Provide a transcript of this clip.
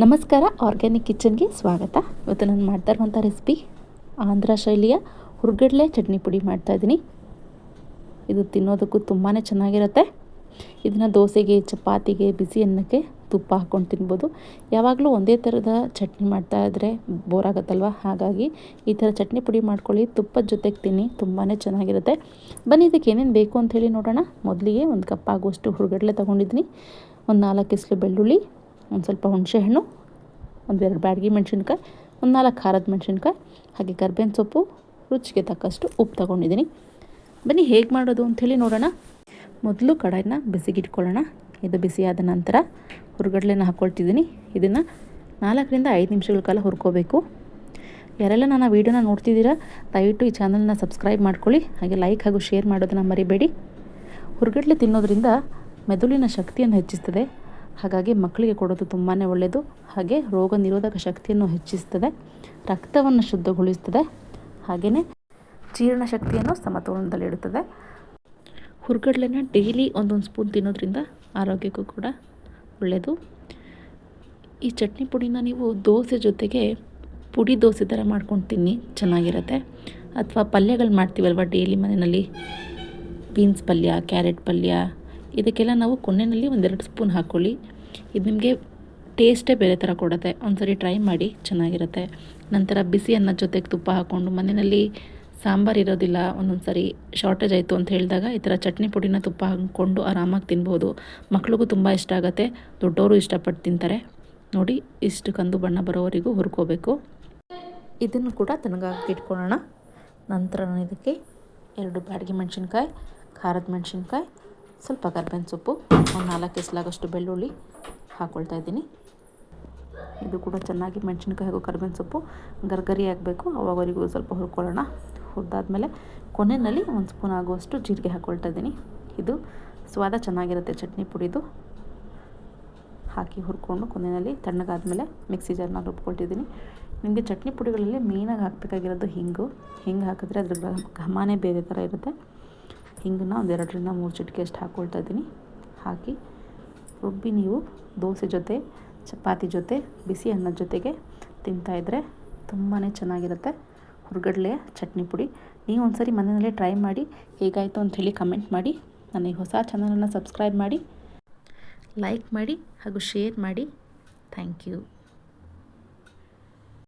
ನಮಸ್ಕಾರ, ಆರ್ಗ್ಯಾನಿಕ್ ಕಿಚನ್ಗೆ ಸ್ವಾಗತ. ಇವತ್ತು ನಾನು ಮಾಡ್ತಾ ಇರುವಂಥ ರೆಸಿಪಿ ಆಂಧ್ರ ಶೈಲಿಯ ಹುರ್ಗಡ್ಲೆ ಚಟ್ನಿ ಪುಡಿ ಮಾಡ್ತಾಯಿದ್ದೀನಿ. ಇದು ತಿನ್ನೋದಕ್ಕೂ ತುಂಬಾ ಚೆನ್ನಾಗಿರುತ್ತೆ. ಇದನ್ನು ದೋಸೆಗೆ, ಚಪಾತಿಗೆ, ಬಿಸಿ ಅನ್ನಕ್ಕೆ ತುಪ್ಪ ಹಾಕ್ಕೊಂಡು ತಿನ್ಬೋದು. ಯಾವಾಗಲೂ ಒಂದೇ ಥರದ ಚಟ್ನಿ ಮಾಡ್ತಾಯಿದ್ರೆ ಬೋರ್ ಆಗುತ್ತಲ್ವ, ಹಾಗಾಗಿ ಈ ಥರ ಚಟ್ನಿ ಪುಡಿ ಮಾಡ್ಕೊಳ್ಳಿ, ತುಪ್ಪದ ಜೊತೆಗೆ ತಿನ್ನಿ, ತುಂಬಾ ಚೆನ್ನಾಗಿರುತ್ತೆ. ಬನ್ನಿ ಇದಕ್ಕೆ ಏನೇನು ಬೇಕು ಅಂಥೇಳಿ ನೋಡೋಣ. ಮೊದಲಿಗೆ ಒಂದು ಕಪ್ ಆಗುವಷ್ಟು ಹುರ್ಗಡ್ಲೆ ತೊಗೊಂಡಿದ್ದೀನಿ, ಒಂದು 4 ಎಸಳು ಬೆಳ್ಳುಳ್ಳಿ, ಒಂದು ಸ್ವಲ್ಪ ಹುಣಸೆಹಣ್ಣು, ಒಂದೆರಡು ಬ್ಯಾಡಗಿ ಮೆಣಸಿನ್ಕಾಯಿ, ಒಂದು 4 ಖಾರದ ಮೆಣಸಿನ್ಕಾಯಿ, ಹಾಗೆ ಕರ್ಬೇವಿನ ಸೊಪ್ಪು, ರುಚಿಗೆ ತಕ್ಕಷ್ಟು ಉಪ್ಪು ತೊಗೊಂಡಿದ್ದೀನಿ. ಬನ್ನಿ ಹೇಗೆ ಮಾಡೋದು ಅಂಥೇಳಿ ನೋಡೋಣ. ಮೊದಲು ಕಡಾಯಿನ ಬಿಸಿಗಿಟ್ಕೊಳ್ಳೋಣ. ಇದು ಬಿಸಿಯಾದ ನಂತರ ಹುರ್ಗಡ್ಲೆನ ಹಾಕ್ಕೊಳ್ತಿದ್ದೀನಿ. ಇದನ್ನು 4ರಿಂದ 5 ನಿಮಿಷಗಳ ಕಾಲ ಹುರ್ಕೋಬೇಕು. ಯಾರೆಲ್ಲ ನನ್ನ ವೀಡಿಯೋನ ನೋಡ್ತಿದ್ದೀರಾ, ದಯವಿಟ್ಟು ಈ ಚಾನಲ್ನ ಸಬ್ಸ್ಕ್ರೈಬ್ ಮಾಡ್ಕೊಳ್ಳಿ, ಹಾಗೆ ಲೈಕ್ ಹಾಗೂ ಶೇರ್ ಮಾಡೋದನ್ನು ಮರಿಬೇಡಿ. ಹುರ್ಗಡ್ಲೆ ತಿನ್ನೋದ್ರಿಂದ ಮೆದುಳಿನ ಶಕ್ತಿಯನ್ನು ಹೆಚ್ಚಿಸ್ತದೆ, ಹಾಗಾಗಿ ಮಕ್ಕಳಿಗೆ ಕೊಡೋದು ತುಂಬಾ ಒಳ್ಳೆಯದು. ಹಾಗೆ ರೋಗ ನಿರೋಧಕ ಶಕ್ತಿಯನ್ನು ಹೆಚ್ಚಿಸ್ತದೆ, ರಕ್ತವನ್ನು ಶುದ್ಧಗೊಳಿಸ್ತದೆ, ಹಾಗೆಯೇ ಜೀರ್ಣಶಕ್ತಿಯನ್ನು ಸಮತೋಲನದಲ್ಲಿಡುತ್ತದೆ. ಹುರ್ಗಡ್ಲೆನ ಡೈಲಿ ಒಂದೊಂದು ಸ್ಪೂನ್ ತಿನ್ನೋದ್ರಿಂದ ಆರೋಗ್ಯಕ್ಕೂ ಕೂಡ ಒಳ್ಳೆಯದು. ಈ ಚಟ್ನಿ ಪುಡಿನ ನೀವು ದೋಸೆ ಜೊತೆಗೆ ಪುಡಿ ದೋಸೆ ಥರ ಮಾಡ್ಕೊಂಡು ತಿನ್ನಿ, ಚೆನ್ನಾಗಿರುತ್ತೆ. ಅಥವಾ ಪಲ್ಯಗಳು ಮಾಡ್ತೀವಲ್ವ ಡೈಲಿ ಮನೆಯಲ್ಲಿ, ಬೀನ್ಸ್ ಪಲ್ಯ, ಕ್ಯಾರೆಟ್ ಪಲ್ಯ, ಇದಕ್ಕೆಲ್ಲ ನಾವು ಕೊನೆಯಲ್ಲಿ 1-2 ಸ್ಪೂನ್ ಹಾಕ್ಕೊಳ್ಳಿ. ಇದು ನಿಮಗೆ ಟೇಸ್ಟೇ ಬೇರೆ ಥರ ಕೊಡುತ್ತೆ. ಒಂದ್ಸರಿ ಟ್ರೈ ಮಾಡಿ, ಚೆನ್ನಾಗಿರುತ್ತೆ. ನಂತರ ಬಿಸಿ ಅನ್ನದ ಜೊತೆಗೆ ತುಪ್ಪ ಹಾಕ್ಕೊಂಡು, ಮನೆಯಲ್ಲಿ ಸಾಂಬಾರು ಇರೋದಿಲ್ಲ, ಒಂದೊಂದು ಸರಿ ಶಾರ್ಟೇಜ್ ಆಯಿತು ಅಂತ ಹೇಳಿದಾಗ ಈ ಥರ ಚಟ್ನಿ ಪುಡಿನ ತುಪ್ಪ ಹಾಕ್ಕೊಂಡು ಆರಾಮಾಗಿ ತಿನ್ಬೋದು. ಮಕ್ಳಿಗೂ ತುಂಬ ಇಷ್ಟ ಆಗುತ್ತೆ, ದೊಡ್ಡವರು ಇಷ್ಟಪಟ್ಟು ತಿಂತಾರೆ. ನೋಡಿ, ಇಷ್ಟು ಕಂದು ಬಣ್ಣ ಬರೋವರೆಗೂ ಹುರ್ಕೋಬೇಕು. ಇದನ್ನು ಕೂಡ ತಣ್ಣಗಾಗಕ್ಕೆ ಇಟ್ಕೊಳ್ಳೋಣ. ನಂತರ ನಾನು ಇದಕ್ಕೆ 2 ಬ್ಯಾಡಗಿ ಮೆಣಸಿನ್ಕಾಯಿ, ಖಾರದ ಮೆಣಸಿನ್ಕಾಯಿ, ಸ್ವಲ್ಪ ಕರ್ಬೇವಿನ ಸೊಪ್ಪು, ಒಂದು 4 ಎಸಳಾಗಷ್ಟು ಬೆಳ್ಳುಳ್ಳಿ ಹಾಕ್ಕೊಳ್ತಾ ಇದ್ದೀನಿ. ಇದು ಕೂಡ ಚೆನ್ನಾಗಿ ಮೆಣಸಿನ್ಕಾಯಿ ಹಾಗೂ ಕರ್ಬೇವಿನ ಸೊಪ್ಪು ಗರ್ಗರಿ ಆಗಬೇಕು, ಅವಾಗವರೆಗೂ ಸ್ವಲ್ಪ ಹುರ್ಕೊಳ್ಳೋಣ. ಹುರಿದಾದ್ಮೇಲೆ ಕೊನೆಯಲ್ಲಿ 1 ಸ್ಪೂನ್ ಆಗುವಷ್ಟು ಜೀರಿಗೆ ಹಾಕ್ಕೊಳ್ತಾ ಇದ್ದೀನಿ. ಇದು ಸ್ವಾದ ಚೆನ್ನಾಗಿರುತ್ತೆ ಚಟ್ನಿ ಪುಡಿದು. ಹಾಕಿ ಹುರ್ಕೊಂಡು ಕೊನೆಯಲ್ಲಿ ತಣ್ಣಗಾದ್ಮೇಲೆ ಮಿಕ್ಸಿ ಜಾರ್ನ ರುಬ್ಕೊಳ್ತಿದ್ದೀನಿ. ನಿಮಗೆ ಚಟ್ನಿ ಪುಡಿಗಳಲ್ಲಿ ಮೇಯ್ನಾಗಿ ಹಾಕಬೇಕಾಗಿರೋದು ಹಿಂಗು ಹಾಕಿದ್ರೆ ಅದ್ರ ಘಮನೇ ಬೇರೆ ಥರ ಇರುತ್ತೆ. ಹಿಂಗನ್ನ 2ರಿಂದ 3 ಚಿಟಿಕೆ ಅಷ್ಟು ಹಾಕ್ಕೊಳ್ತಾ ಇದ್ದೀನಿ. ಹಾಕಿ ರುಬ್ಬಿ ನೀವು ದೋಸೆ ಜೊತೆ, ಚಪಾತಿ ಜೊತೆ, ಬಿಸಿ ಅನ್ನದ ಜೊತೆಗೆ ತಿಂತಾಯಿದ್ರೆ ತುಂಬಾ ಚೆನ್ನಾಗಿರುತ್ತೆ ಹುರ್ಗಡ್ಲೆಯ ಚಟ್ನಿ ಪುಡಿ. ನೀವು ಒಂದ್ಸರಿ ಮನೆಯಲ್ಲೇ ಟ್ರೈ ಮಾಡಿ, ಹೇಗಾಯಿತು ಅಂಥೇಳಿ ಕಮೆಂಟ್ ಮಾಡಿ. ನನ್ನ ಈ ಹೊಸ ಚಾನಲನ್ನು ಸಬ್ಸ್ಕ್ರೈಬ್ ಮಾಡಿ, ಲೈಕ್ ಮಾಡಿ ಹಾಗೂ ಶೇರ್ ಮಾಡಿ. Thank you.